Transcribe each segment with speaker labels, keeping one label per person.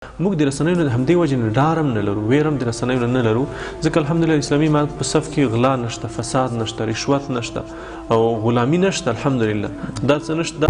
Speaker 1: موږ د رسنیو نه همدې وجې نه ډار هم نه لرو، ویر هم د رسنیو نه لرو، ځکه الحمدلله اسلامي امارت په صف کې غلا نشته، فساد نشته، رشوت نشته او غلامي نشته. الحمدلله دا څه نشته.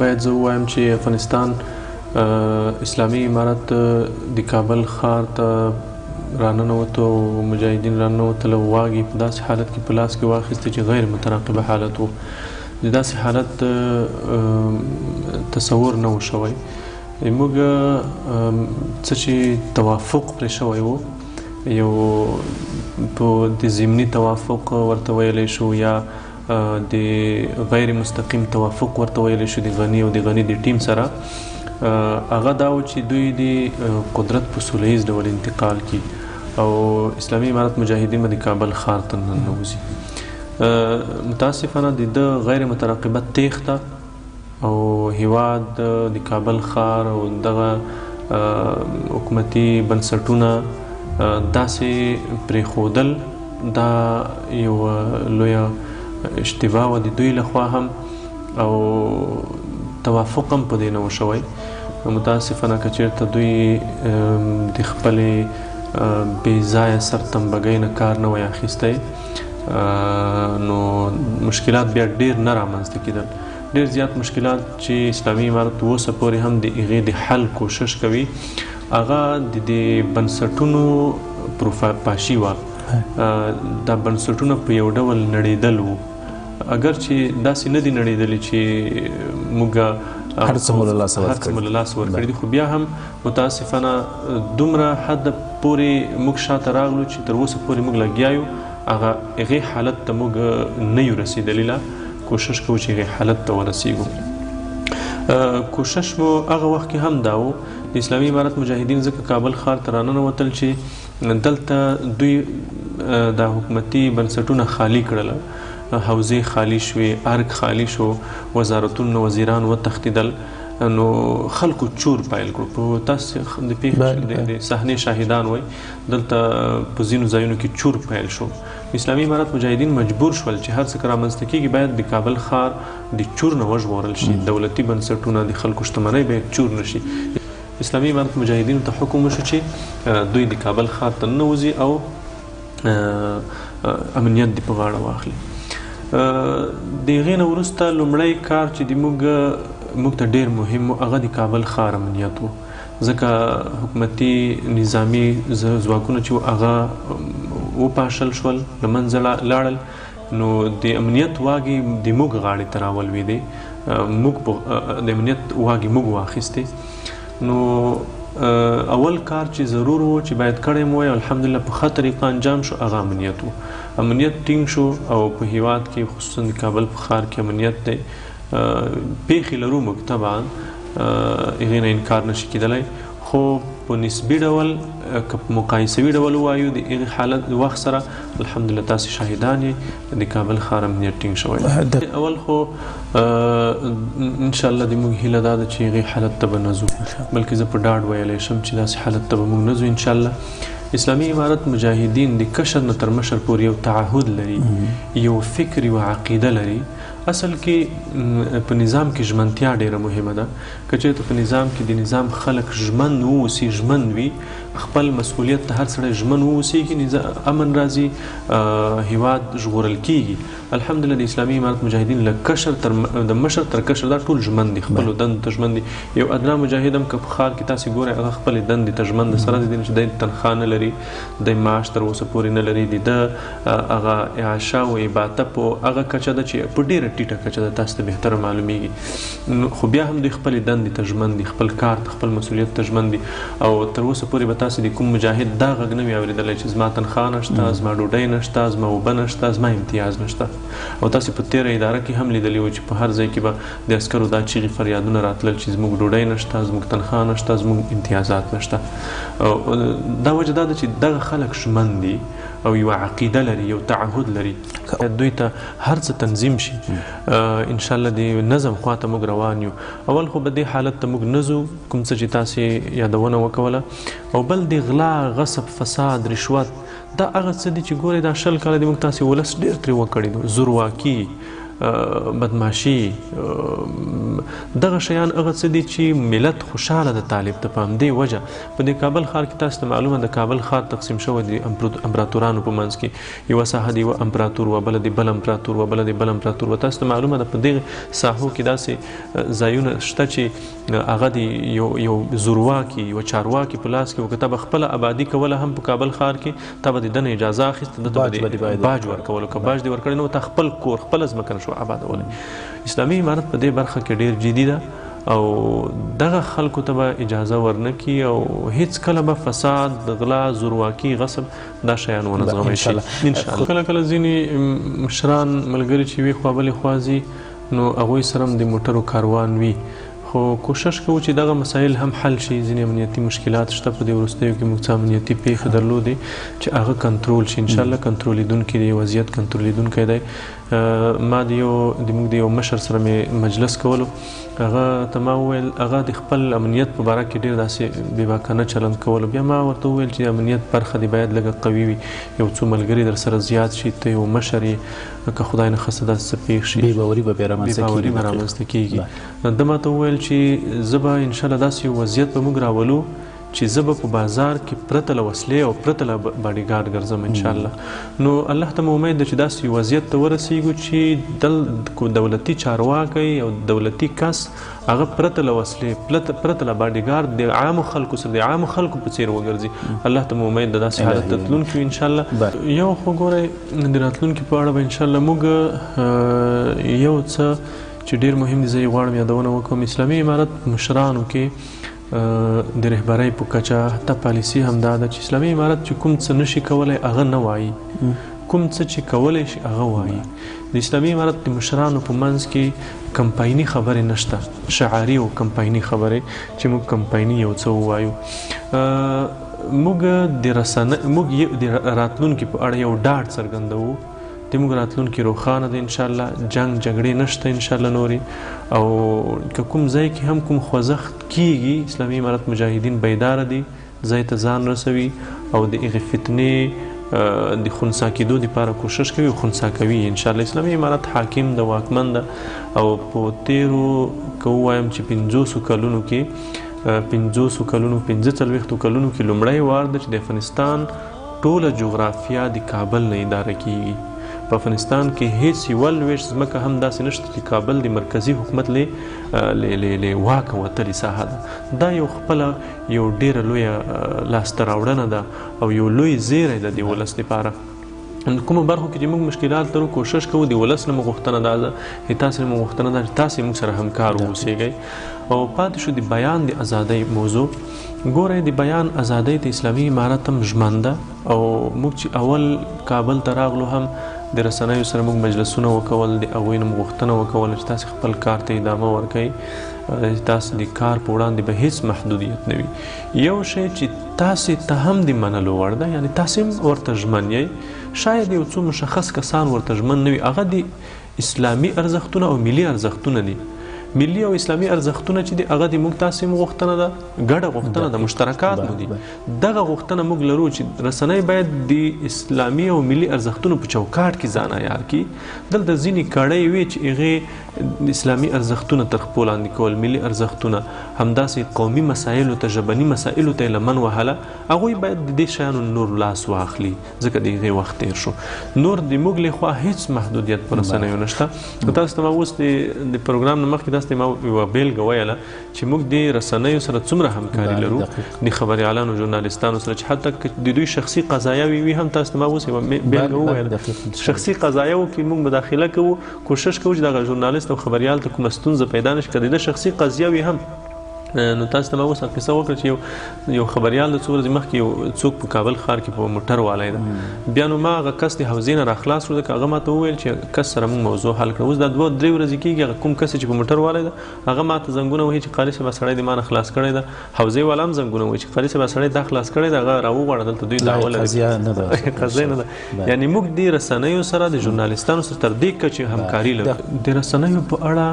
Speaker 1: باید زه ووایم چې افغانستان اسلامي امارت د کابل ښار ته راننوتو او مجاهدین راننوتل او واګې په داسې حالت کې په لاس کې واخیستې چې غیر مترقبه حالت و. د داسې حالت تصور نه و شوی. موږ څه چې توافق پرې شوی و، یو په د ضمني توافق ورته ویلی شو یا د غیر مستقیم توافق ورته ویلی شو د غني او د غني د ټیم سره، هغه دا و چې دوی د قدرت په سوله ییز ډول انتقال کی او اسلامي امارت مجاهدین به د کابل ښار ته ننوځي. متاسفانه د غیر مترقبه تیښته او هیواد د کابل ښار او دغه حکومتي بنسټونه داسې پرېښودل دا یو لویه اشتباه وه د دوی لخوا هم او توافق هم په دې نه و شوی. متاسفانه که چېرته دوی د خپلې بې ځایه سرتنبګۍ نه کار نه وی اخیستی نو مشکلات بیا ډېر نه رامنځته کېدل. ډېر زیات مشکلات چې اسلامي امارت اوسه پورې هم د هغې د حل کوشش کوي، هغه د بنسټونو پاشي وه. دا بنسټونه په یو ډول نړېدل وو، اگر چې داسې نه دي نړېدلي چې موږ هر څه مو له لاسه ورکړي دي، خو بیا هم متاسفانه دومره حد پورې موږ شاته راغلو چې تر اوسه پورې موږ لګیا یو هغې حالت ته موږ نه یو رسېدلي. لا کوشش کوو چې هغې حالت ته ورسېږو. کوشش مو هغه وخت کې هم دا و د اسلامي امارت مجاهدین ځکه کابل ښار ته راننوتل چې دلته دوی دا حکومتي بنسټونه خالي کړله، حوزې خالی شوې، ارګ خالی شو، وزارتونه وزیران وتښتېدل، نو خلکو چور پیل کړو. په تاسو د پیښې د صحنې شاهدان وئ، دلته په ځینو ځایونو کې چور پیل شو. اسلامي امارت مجاهدین مجبور شول چې هر څه که رامنځته کېږي باید د کابل ښار د چور نه وژغورل شي، دولتي بنسټونه د خلکو شتمنۍ باید چور نه شي. اسلامي امارت مجاهدینو ته حکم وشو چې دوی د کابل ښار ته ننوځي او امنیت دې په غاړه واخلي. د هغې نه وروسته لومړی کار چې موږ ته ډېر مهم و هغه د کابل ښار امنیت و، ځکه حکومتي نظامي ځواکونه چې هغه وپاشل شول، له منځه لاړل، نو د امنیت واګې د موږ غاړې ته راولوېدې، موږ د امنیت واګې موږ واخیستې. نو اول کار چې ضرور و چې باید کړی مو وی الحمدلله په ښه طریقه انجام شو، هغه امنیت و. امنیت ټینګ شو او په هیواد کې خصوصا د کابل په ښار کې امنیت دی. پیښې لرو موږ طبعا هغې نه انکار نشي کېدلی، خو په نسبي ډول که په مقایسوي ډول ووایو د هغې حالت وخت سره الحمدلله تاسې شاهدان یې د کابل ښار امنیت ټینګ شوی. اول خو انشاءالله د موږ هیله دا ده چې هغې حالت ته به نه ځو، بلکې زه په ډاډ ویلی شم چې داسې حالت ته به موږ نه ځو انشاءالله. اسلامي امارت مجاهدین د کشر نه تر مشر پورې یو تعهد لري، یو فکر، یو عقیده لري. اصل کې په نظام کې ژمنتیا ډیره مهمه ده. که چېرته په نظام کې د نظام خلک ژمن واوسي، ژمن وي، خپل مسؤلیت ته هر سړی ژمن واوسېږي، امن راځي، هیواد ژغورل کېږي. الحمدلله د اسلامي امارت مجاهدین له د مشر تر کشر دا ټول ژمن دي، خپلو دندو ته ژمن دي. یو ادنا مجاهد هم که په ښار کې تاسې ګورئ هغه خپلې دندې ته ژمن ده، سره د دې نه چې دی تنخوا نه لري، دی معاش تر اوسه پورې نه لري، د ده هغه اعاشه او عباده په هغه کچه ده چې په ډېره ټیټه کچه ده، تاسو ته بهتره معلومیږي. خو بیا هم دوی خپلې دندې ته ژمن دي، خپل کار ته، خپل مسؤلیت ته ژمن دي. او تر اوسه پورې به تاسو د کوم مجاهد دا غږ نه وي اورېدلی چې زما تنخوا نشته، زما ډوډۍ نشته، زما اوبه نشته، زما امتیاز نشته. او تاسو په تېره اداره کې هم لیدلي وو چې په هر ځای کې به د عسکرو دا چیغې فریادونه راتلل چې زموږ ډوډۍ نشته، زموږ تنخوا نشته، زموږ امتیازات نشته. دا وجه دا ده چې دغه خلک ژمن دي او یو عقیده لري، یو تعهد لري. دوی ته هر څه تنظیم شي انشاءالله د نظم خواته موږ روان یو. اول خو به دې حالت ته موږ نه ځو کوم څه چې تاسې یادونه وکوله، او بل د غلا، غصب، فساد، رشوت دا هغه څه دي چې ګورئ دا 20 کاله د موږ تاسې ولس ډېر ترې وکړي دي، زورواکي، بدماشي، دغه شیان هغه څه دي چې ملت خوشحاله د طالب ته په همدې وجه په دې کابل ښار کې تاسو ته معلومه د کابل ښار تقسیم شوی دی امپراتورانو په منځ کې، یوه ساحه د یوه امپراتور وه، بله د بل امپراتور وه، بله د بل امپراتور وه. تاسو ته معلومه ده په دغې ساحو کې داسې ځایونه شته چې هغه د یو زورواکي، یوه چارواکي په لاس کې و، که ته به خپله آبادي کوله هم په کابل ښار کې، ته به د ده نه اجازه اخیسته، ده ته به باج ورکولو، که باج دې ورکړی نو ته خپل کور خپله ځمکه نشو آبادولی. اسلامي امارت په دې برخه کې ډېر جدي ده او دغه خلکو ته به اجازه ورنکي او هیڅ کله به فساد، غلا، زورواکي، غصب دا شیان ونه زغملی شي انشاءالله. کله کله ځینې مشران ملګري چې وي خوا بلې خوا ځي نو هغوی سره هم د موټرو کاروان وي، خو کوشش کوو چې دغه مسایل هم حل شي. ځینې امنیتي مشکلات شته په دې وروستیو کې، موږ څه امنیتي پیښې درلودې چې هغه کنټرول شي انشاءالله. کنټرولیدونکی دی، وضعیت کنټرولیدونکی دی. ما د موږ د یو مشر سره مې مجلس کولو، هغه ته ما وویل هغه د خپل امنیت په باره کې ډېر داسې بېباکانه چلند کولو. بیا ما ورته وویل چې د امنیت برخه دې باید لږه قوي وي، یو څو ملګري در سره زیات شي، ته یو مشر یې، که خدای نخواسته داسې څه پېښ شي بېباوري به رامنځته کېږي. ده ما ته وویل چې زه به انشاءالله داسې یو وضعیت به موږ راولو چې زه به په بازار کې پرته له وسلې او پرته له باډي ګارډ ګرځم انشاءالله. نو الله ته مې امید ده چې داسې یو وضعیت ته ورسېږو چې دولتي چارواکی او دولتي کس هغه پرته له وسلې، پرته له باډي ګارډ د عامو خلکو سره، د عامو خلکو په څېر وګرځي. الله ته مې امید ده داسې حالت ته تلونکي وي انشاءالله. یو خو ګورئ د راتلونکي په اړه به انشاءالله موږ یو څه چې ډېر مهم دي زه یې غواړم یادونه وکړم. اسلامي امارت مشرانو کې د رهبرۍ په کچه حتی پالیسي هم دا ده چې اسلامي امارت چې کوم څه نشي کولی هغه نه وایي، کوم څه چې کولی شي هغه وایي. د اسلامي امارت د مشرانو په منځ کې کمپایني خبرې نشته، شعاري او کمپایني خبرې چې موږ کمپایني یو څه ووایو. موږ د راتلونکي په اړه یو ډاډ څرګندوو، د موږ راتلونکي روښانه ده انشاءالله، جنګ جګړې نشته انشاءالله نورې. او که کوم ځای کې هم کوم خوځښت کیږي، اسلامي امارت مجاهدین بیداره دي، ځای ته ځان رسوي او د هغې فتنې د خنثی کېدو دپاره کوشش کوي او خنثی کوي انشاءالله. اسلامي امارت حاکم ده، واکمن ده او په تیرو که ووایم چې 500 کلونو کې 500 کلونو 45 کلونو کې لومړی وار ده چې د افغانستان ټوله جغرافیه د کابل نه اداره کیږي. په افغانستان کې هیڅ یوه لویشت ځمکه هم داسې نشته چې کابل د مرکزي حکومت له واکه وتلې ساحه ده. دا یو خپله یو ډېره لویه لاسته راوړنه ده او یو لوی زیری ده د ولس لپاره. کومو برخو کې چې موږ مشکلات لرو کوشش کوو د ولس نه مو غوښتنه دا ده، تاسې نه مو غوښتنه ده چې تاسې موږ سره همکار واوسیږئ. او پاتې شو د بیان د ازادۍ موضوع. ګورئ د بیان ازادۍ د اسلامي امارت هم ژمن ده او موږ چې اول کابل ته راغلو هم د رسنیو سره موږ مجلسونه وکول، د هغوی نه مو غوښتنه وکوله چې تاسې خپل کار ته ادامه ورکوئ، تاسې د کار په وړاندې به هیڅ محدودیت نه وي. یو شی چې تاسې ته هم د منلو وړ ده، یعنې تاسې هم ورته ژمن یئ، شاید یو څو مشخص کسان ورته ژمن نه وي، هغه د اسلامي ارزښتونه او ملي ارزښتونه دي. ملي او اسلامي ارزښتونه چې دي هغه د موږ تاسې مو غوښتنه ده، ګډه غوښتنه ده، مشترکات مو دي. دغه غوښتنه موږ لرو چې رسنۍ باید د اسلامي او ملي ارزښتونو په چوکاټ کې ځان عیار کړي. دلته ځینې کړۍ وي چې هغې اسلامي ارزښتونه تر خپو لاندې کول، ملي ارزښتونه، همداسې قومي مسایلو ته، ژبني مسایلو ته یې لمن وهله. هغوی باید د دې شیانو نور لاس واخلي ځکه د هغې وخت تېر شو. نور د موږ له خوا هیڅ محدودیت په رسنیو نشته. تاسو ته ما اوس د پروګرام نه مخکې ما یوه بیلګه ویله چې موږ د رسنیو سره څومره همکاري لرو د خبریالانو ژورنالستانو سره چې حتی د دوی شخصي قضایاوې وي هم. تاسو ته ما اوس یوه بیلګه وویله، شخصي قضایاوو کې موږ مداخله کوو، کوشش کوو چې دغه ژورنالست او خبریال ته کومه ستونزه پیدا نه شي، که د ده شخصي قضیه وي هم. نو تاسو ته ما اوس قصه وکړه چې یو خبریال د څو ورځې مخکې یو څوک په کابل ښار کې په موټر والی ده. بیا نو ما هغه کس د حوزې نه راخلاص کړو، ځکه هغه ما ته وویل چې کس سره موږ موضوع حل کړو. اوس دا 2-3 ورځې کېږي هغه کوم کس چې په موټر والی ده هغه ما ته زنګونه وهي چې قاري صاحبه سړی د ما نه خلاص کړی ده. حوزې والا هم زنګونه وهي چې قاري صاحبه سړی دا خلاص کړی ده، هغه راوغواړه دلته دوی دعوه لري. قضیه نه ده. یعنې موږ د رسنیو سره د ژورنالستانو سره تر دې کچې همکاري لرو. د رسنیو په اړه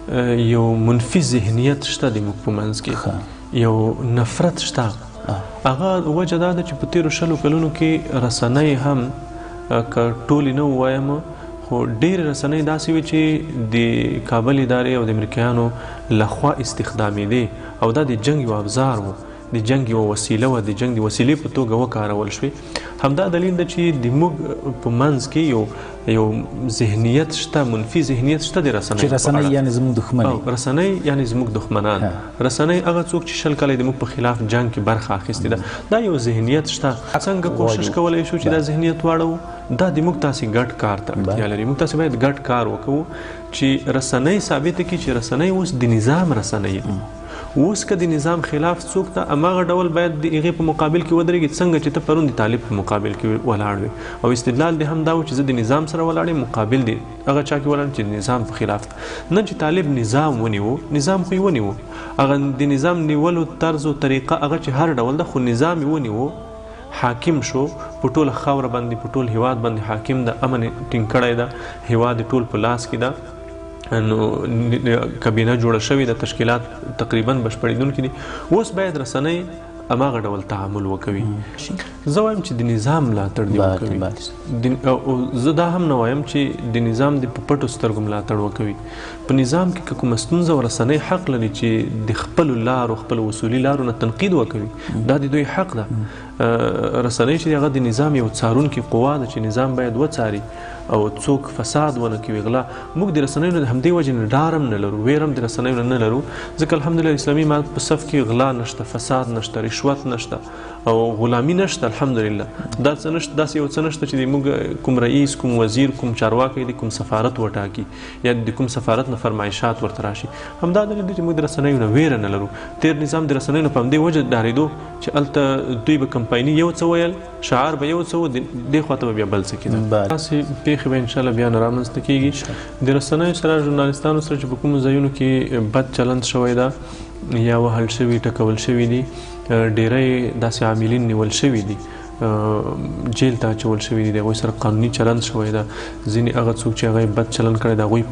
Speaker 1: یو منفي ذهنیت شته د موږ په منځ کې، یو نفرت شته هغه وجه دا ده چې په تېرو 20 کلونو کې رسنۍ هم که ټولې نه ووایم خو ډېرې رسنۍ داسې وي چې د کابل ادارې او د امریکایانو لخوا استخدامېدې او دا د جنګ یو ابزار و، د جنګ یو وسیله وه، د جنګ د وسیلې په توګه وکارول شوې. همدا دلیل ده چې د موږ په منځ کې یو ذهنیت شته، منفي ذهنیت شته د رسنۍ،
Speaker 2: چې رسنۍ یعنې زموږ دښمنۍ،
Speaker 1: رسنۍ یعنې زموږ دښمنان، رسنۍ هغه څوک چې 20 کاله د موږ په خلاف جنګ کې برخه اخیستې ده. دا یو ذهنیت شته. څنګه کوشش کولی شو چې دا ذهنیت واړو؟ دا د موږ تاسې ګډ کار ته اړتیا لري. موږ تاسې باید ګډ کار وکړو چې رسنۍ ثابته کړي چې رسنۍ اوس د نظام رسنۍ اوس که د نظام خلاف څوک ته هماغه ډول باید د هغې په مقابل کې ودرېږي څنګه چې ته پرون د طالب په مقابل کې ولاړ وې. او استدلال دې هم دا و چې زه د نظام سره ولاړ یم، مقابل دی هغه چا کې ولاړ چې د نظام په خلاف. نه چې طالب نظام ونیو، نظام خو یې ونیو، هغه د نظام نیولو طرز او طریقه هغه چې هر ډول ده، خو نظام یې ونیو، حاکم شو په ټوله خاوره باندې، په ټول هیواد باندې حاکم ده، امن ټینګ کړی ده، هیواد ټول په لاس کې ده، نو کابینه جوړه شوې ده، تشکیلات تقریبا بشپړېدونکي دي. اوس باید رسنۍ هماغه ډول تعامل وکوي. زه وایم چې د نظام ملاتړ دې وکوي. زه دا هم نه وایم چې د نظام د په پټو سترګو ملاتړ وکوي. په نظام کې که کومه ستونزه وه، رسنۍ حق لري چې د خپلو لارو، خپلو اصولي لارو نه تنقید وکوي. دا د دوی حق ده. رسنۍ چې هغه د نظام یو څارونکې قوا ده چې نظام باید وڅاري او څوک فساد ونه کوي، غلا. موږ د رسنیو نه همدې وجې نه ډار هم نه لرو، ویر هم د رسنیو نه لرو، ځکه الحمدلله اسلامي امارت په صف کې غلا نشته، فساد نشته، رشوت نشته او غلامي نشته. الحمدلله دا څه نشته، داسې یو څه نشته چې موږ کوم رئیس، کوم وزیر، کوم چارواکی دی، کوم سفارت وټاکي یا د کوم سفارت نه فرمایشات ورته راشي. همدا دلیل دی چې موږ د رسنیو نه ویره نه لرو. تېر نظام د رسنیو نه په همدې وجه ډارېدو چې هلته دوی به کمپایني یو څه ویل، شعار به یو څه و، دې خوا ته به بیا بل څه کېده. داسې پیښې به انشاءالله بیا نه رامنځته کېږي. د رسنیو سره، ژورنالستانو سره چې په کومو ځایونو کې بد چلند شوی ده یا وهل شوي، ټکول شوي دي، ډېری داسې عاملین نیول شوي دي، جیل ته اچول شوي دي، د هغوی سره قانوني چلند شوی ده. ځینې هغه څوک چې هغه بد چلند کړی د هغوی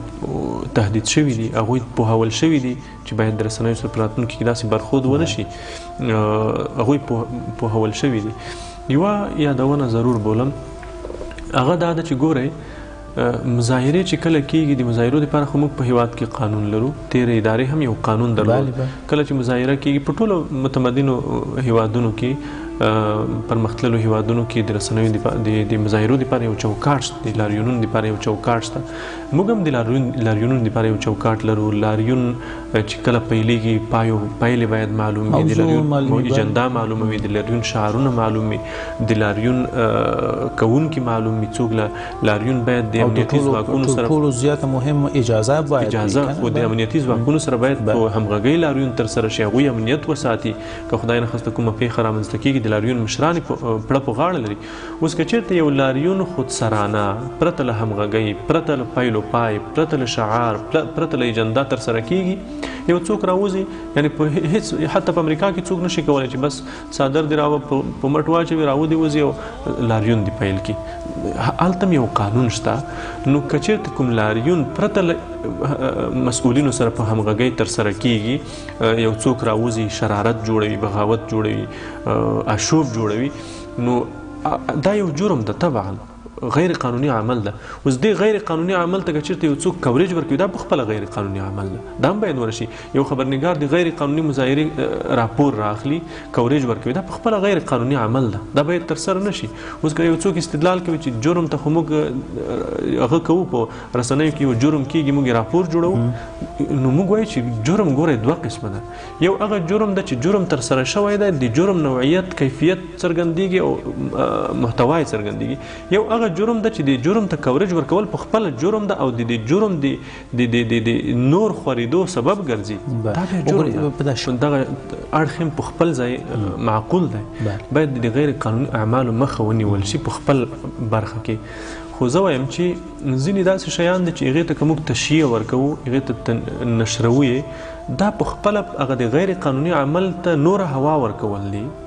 Speaker 1: تهدید شوي دي، هغوی پوهول شوي دي چې باید د رسنیو سره په راتلونکي کې داسې برخورد ونه شي، هغوی پوهول شوي دي. یوه یادونه ضرور بولم، هغه دا ده چې ګورئ مظاهرې چې کله کېږي، د مظاهرو دپاره خو موږ په هیواد کې قانون لرو، تېرې ادارې هم یو قانون درلود. کله چې مظاهره کېږي په ټولو متمدنو هیوادونو کې، پرمختللو هیوادونو کې د رسنیو د مظاهرو دپاره یو چوکاټ شته، د لاریونونو دپاره یو چوکاټ شته. موږ هم د لاریونونو دپاره یو چوکاټ لرو. لاریون چې کله پیلېږي، پایلې باید معلوم وي، د لاریون اجنډا معلومه وي، د لاریون شعارونه معلوم وي، د لاریون کوونکي معلوم وي، څوک لاریون باید د امنیتي ځواکونو سره،
Speaker 2: ټولو زیاته مهم اجازه باید
Speaker 1: خو د امنیتي ځواکونو سره باید په همغږۍ لاریون ترسره شي، هغوی امنیت وساتي. که خدای نخواسته کومه پیښه رامنځته کېږي، د لاریون مشران پړه په غاړه لري. اوس که چېرته یو لاریون خودسرانه، پرته له همغږۍ، پرته له پیل و پای، پرته له شعار، پرته له اجنډا ترسره کېږي، یو څوک راوځي، یعنې په هېڅ، حتی په امریکا کې څوک نشي کولی چې بس څادر دې په مټ واچوي، راودې وځي او لاریون دې پیل کړي. هلته هم یو قانون شته. نو که چېرته کوم لاریون پرته له مسؤلینو سره په همغږۍ ترسره کېږي، یو څوک راوځي، شرارت جوړوي، بغاوت جوړوي، آشوب جوړوي، نو دا یو جرم ده، طبعا غیر قانوني عمل ده. اوس دې غیر قانوني عمل ته که چېرته یو څوک کوریج ورکوي، دا پخپله غیر قانوني عمل ده، دا هم باید ورشي. یو خبرنګار د غیر قانوني مظاهرې راپور راخلي، کوریج ورکوي، دا پخپله غیر قانوني عمل ده، دا باید ترسره نشي. اوس که یو څوک استدلال کوي چې جرم ته خو موږ هغه کوو، په رسنیو کې یو جرم کېږي، موږ راپور جوړوو، نو موږ وایو چې جرم ګورئ دوه قسمه ده. یو هغه جرم ده چې جرم ترسره شوی دی، د جرم نوعیت، کیفیت څرګندېږي او محتوا یې څرګندېږي. یو هغه جرم ده چې د جرم ته کوریج ورکول په خپله جرم ده او د جرم د نور خورېدو سبب ګرځي، دا بیا جرم ده. دغه اړخ هم په خپل ځای معقول دی. باید د غیر قانوني اعمالو مخه ونیول شي په خپل برخه کې. خو زه وایم چې ځینې داسې شیان دي چې هغې ته که موږ تشیع ورکوو، هغې ته نشروو یې، دا په خپله هغه د غیر قانوني عمل ته نوره هوا ورکول دي.